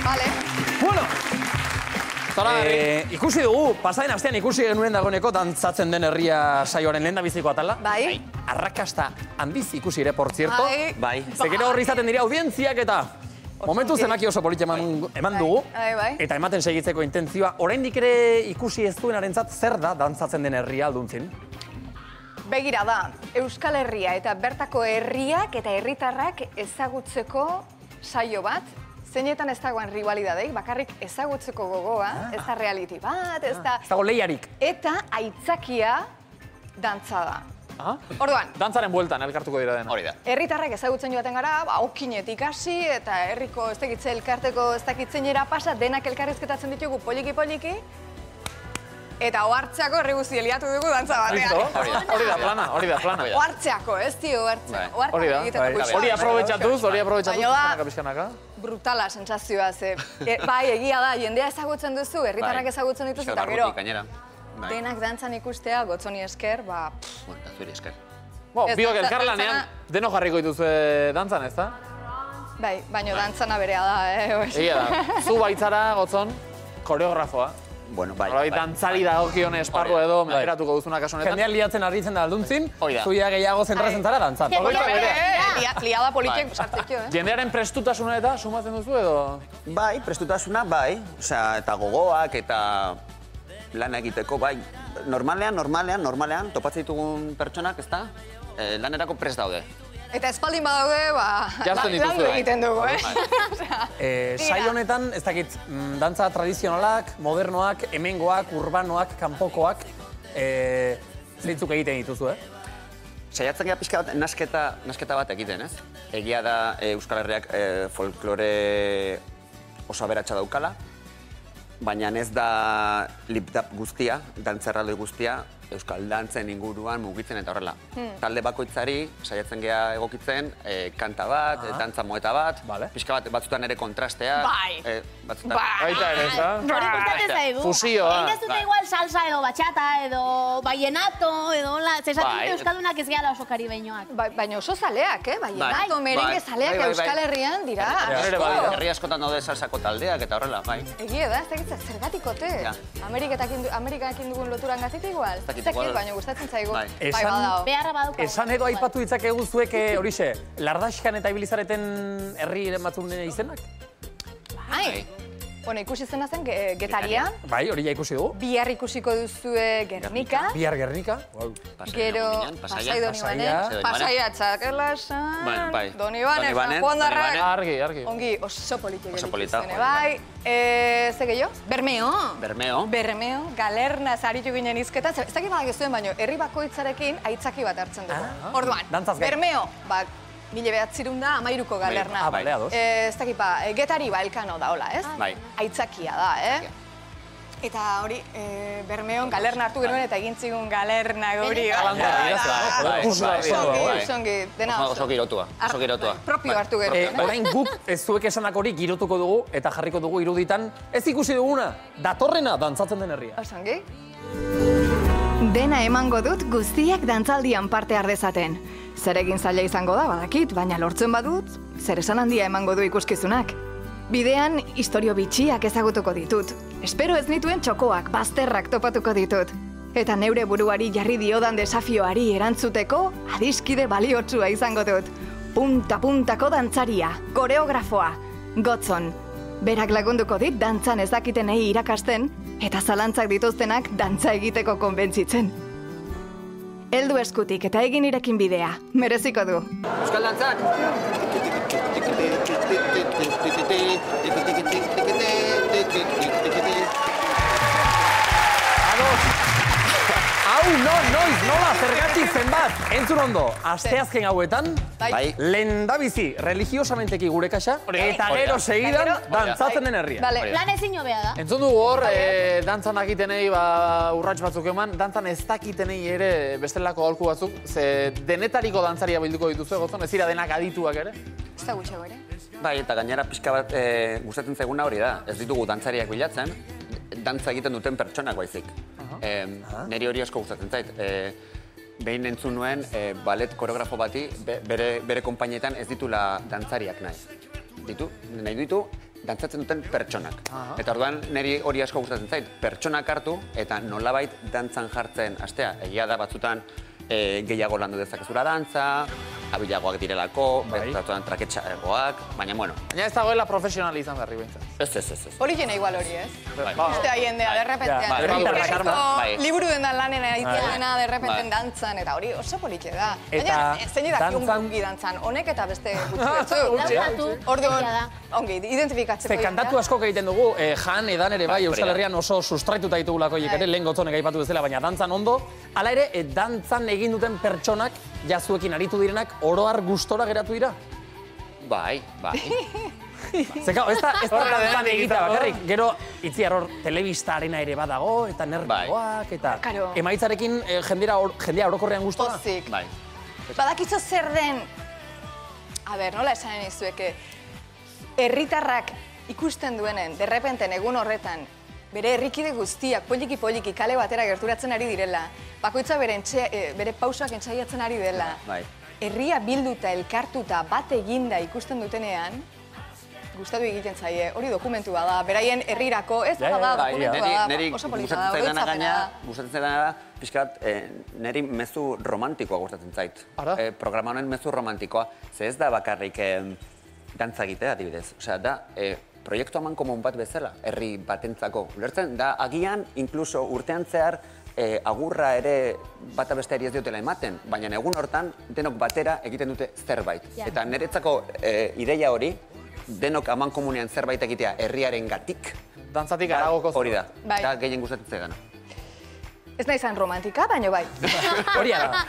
Vale. Bueno! Ikusi dugu, pasaden astean ikusi genuen dagoeneko dantzatzen den herria saioaren lehendabiziko atala. Bai. Arrakasta handiz ikusi ere, por cierto. Bai. Zekero horri izaten dira audientziak eta momentu zenaki oso polit eman dugu. Bai. Eta ematen segitzeko intentzioa. Oraindik ere ikusi ez duenarentzat zer da dantzatzen den herria alduntzin? Begira da, Euskal Herria eta bertako herriak eta herritarrak ezagutzeko saio bat. Zeinetan ez dagoen rivalidadeik, bakarrik ezagutzeko gogoa, ez da reality bat, ez da... Ez dago lehiarik. Eta aitzakia dantza da. Orduan, Dantzaren bueltan elkartuko dira dena. Hori da. herritarrak ezagutzen joaten gara, okinetik hasi, eta herriko ez dakitze elkarteko ez dakitzeinera pasa, denak elkarrizketatzen ditugu poliki-poliki, eta ohartzeako herri guzti eliatu dugu dantza batean. Hori da plana. Ohartzeako, ez tio, ohartzeako. Hori da. Hori aprobetxatuz, pixkanaka. Brutala sentsazioa, ze. Bai, egia da, jendea ezagutzen duzu, herritarrak ezagutzen dituzu, eta gero, denak dantzan ikustea, gotzoni esker, ba... Eta zuri esker. Biok elkarlanean, deno jarriko dituzue dantzan, ez da? Bai, baino dantzana berea da, Egia da. Zu baitzara, gotzon, koreografoa. Bueno, bai. Horai, dantzari dagokion esparru edo menperatuko duzuna kasu honetan. Jendean liatzen arritzen da alduntzin, Hori da. zuia gehiago zentratzen zara dantzan. Liada politik sartzekio, Jendearen prestutasuna eta sumatzen duzu edo? Bai, prestutasuna, bai. Osea, eta gogoak, eta lana egiteko, bai. Normalean, topatzen ditugun pertsonak, ez da? Lanerako prest daude. Eta espaldin badaude, Janzten dituzu, landu egiten dugu, Saio honetan, ez dakit, dantza tradizionalak, modernoak, hemengoak, urbanoak, kanpokoak, zeintzuk egiten dituzu, Saiatzen gara pixka bat nasketa bat egiten, ez? Egia da Euskal Herriak folklore oso aberatsa daukala, baina ez da lip-dap guztia, dantzerraldoi guztia, Euskal dantzen inguruan mugitzen eta horrela. Talde bakoitzari saiatzen gea egokitzen, kanta bat, dantza moeta bat, pixka bat batzutan ere kontrasteak. Bai! Baita ere, ez da? Hori gustatzen zaigu. Fusioa. Egin ez dute igual salsa edo bachata edo vallenato edo hola. Zesatzen dute Euskaldunak ez gehala oso karibeñoak. Baina oso zaleak, vallenato, merengue zaleak Euskal Herrian dira. Herri askotan daude salsako taldeak eta horrela, bai. Egia da, ez dakit zergatikote. Amerikakin dugun loturan gatik igual. Baina gustatzen zaigu. Bai badao. Beharra badukagu. Esan edo aipatu ditzakegu zuek horixe, Lardaskan eta ibilizareten herri batzun izenak? Bai. Bueno, ikusi zena zen Getaria. Bai, hori ja ikusi dugu. Bihar ikusiko duzue Gernika. Bihar Gernika. Gero Pasai Donibanen. Pasaia Txakelasan. Donibanen, Juan Darrak. Argi. Ongi, oso politik Oso polita. Bai, ze gehiago? Bermeo. Bermeo, Galerna zaritu ginen izketan. Ez dakit badak ez duen, baino, herri bakoitzarekin aitzaki bat hartzen dugu. Orduan, Bermeo, 1913ko Galerna. Bale, ados. Ez dakit Getari Elkano da, hola, ez? Bai. Aitzakia da, Eta hori, Bermeon Galerna hartu genuen eta egin zigun Galerna guri. Oso girotua. Propio hartu genuen. Orain guk ez zuek esanak hori girotuko dugu eta jarriko dugu iruditan. Ez ikusi duguna, datorrena dantzatzen den herria. Osongi? Dena emango dut guztiak dantzaldian parte har dezaten. Zer egin zaila izango da, badakit, baina lortzen badut, zer esan handia emango du ikuskizunak. Bidean, istorio bitxiak ezagutuko ditut. Espero ez nituen txokoak, bazterrak topatuko ditut. Eta neure buruari jarri diodan desafioari erantzuteko, adiskide baliotsua izango dut. Punta-puntako dantzaria, koreografoa, gotzon. Berak lagunduko dit dantzan ez dakitenei irakasten, eta zalantzak dituztenak dantza egiteko konbentzitzen. Heldu eskutik eta egin irekin bidea, mereziko du. Euskal dantzak! Hau, noiz, nola, zergatik zenbat? Entzun ondo, asteazken hauetan, lehendabizi religiosamenteki gure kaxa, eta gero segidan dantzatzen den herria. Lan ezin hobea da. Entzun dugu hor, dantzan dakitenei urrats batzuk eman, dantzan ez dakitenei ere bestelako aholku batzuk, ze denetariko dantzaria bilduko dituzu egotzen, ez dira denak adituak ere? Ez da gutxego ere. Bai, eta gainera pixka bat gustatzen zaiguna hori da, ez ditugu dantzariak bilatzen, dantza egiten duten pertsonak baizik. Neri hori asko gustatzen zait. Behin entzun nuen, ballet koreografo bati, bere konpainietan ez ditula dantzariak nahi. Nahi ditu, dantzatzen duten pertsonak. Eta orduan niri hori asko gustatzen zait, pertsonak hartu eta nolabait dantzan jartzen hastea. Egia da batzutan gehiago landu dezakezula dantza, abilagoak direlako, batzutan traketxagoak, baina bueno. Baina ez dagoela profesional izan berri behintzat. Ez. Hori jena igual hori, ez? Uste jendea, derrepentean. Liburu dendan lanen aitiena derrepenten dantzan, eta hori oso politxe da. Baina, zein edaki unguki dantzan, honek eta beste gutxi betzu. Orduan, ongi, identifikatzeko. Kantatu asko egiten dugu, Jan, Edan ere bai, Euskal Herrian oso sustraituta ditugulako ere, lehen gotzonek aipatu bezala, baina dantzan ondo. Hala ere, dantzan egin duten pertsonak, jazuekin aritu direnak, oroar gustora geratu dira? Bai. Zekau, ez da dantzan egita bakarrik. Gero, itziar hor, telebistarena ere badago, eta nervioak, eta emaitzarekin jendea orokorrean gustora? Pozik. Bai. Badakizu zer den, nola esanen izueke, herritarrak ikusten duenen, derrepenten egun horretan, bere herrikide guztiak poliki kale batera gerturatzen ari direla, bakoitza bere pausoak entzaiatzen ari dela, herria bilduta, elkartuta, bat eginda ikusten dutenean, gustatu egiten zaie, hori dokumentua da, beraien herrirako, ez da dokumentua da, oso polita da, oroitzapena da. Gustatzen zaidana, pixkat, niri mezu romantikoa gustatzen zait. Programa honen mezu romantikoa, ze ez da bakarrik dantza egitea, adibidez. Osea, da, proiektu haman komun bat bezala, herri batentzako. Ulertzen, da, agian, inkluso urtean zehar, agurra ere bata besteari ez diotela ematen, baina egun hortan denok batera egiten dute zerbait. Eta niretzako ideia hori, denok haman komunean zerbait egitea herriaren gatik. Dantzatik aragoko hori da, eta gehien gustatzen zaidana. Ez nahi zan romantika, baina bai. Hori da.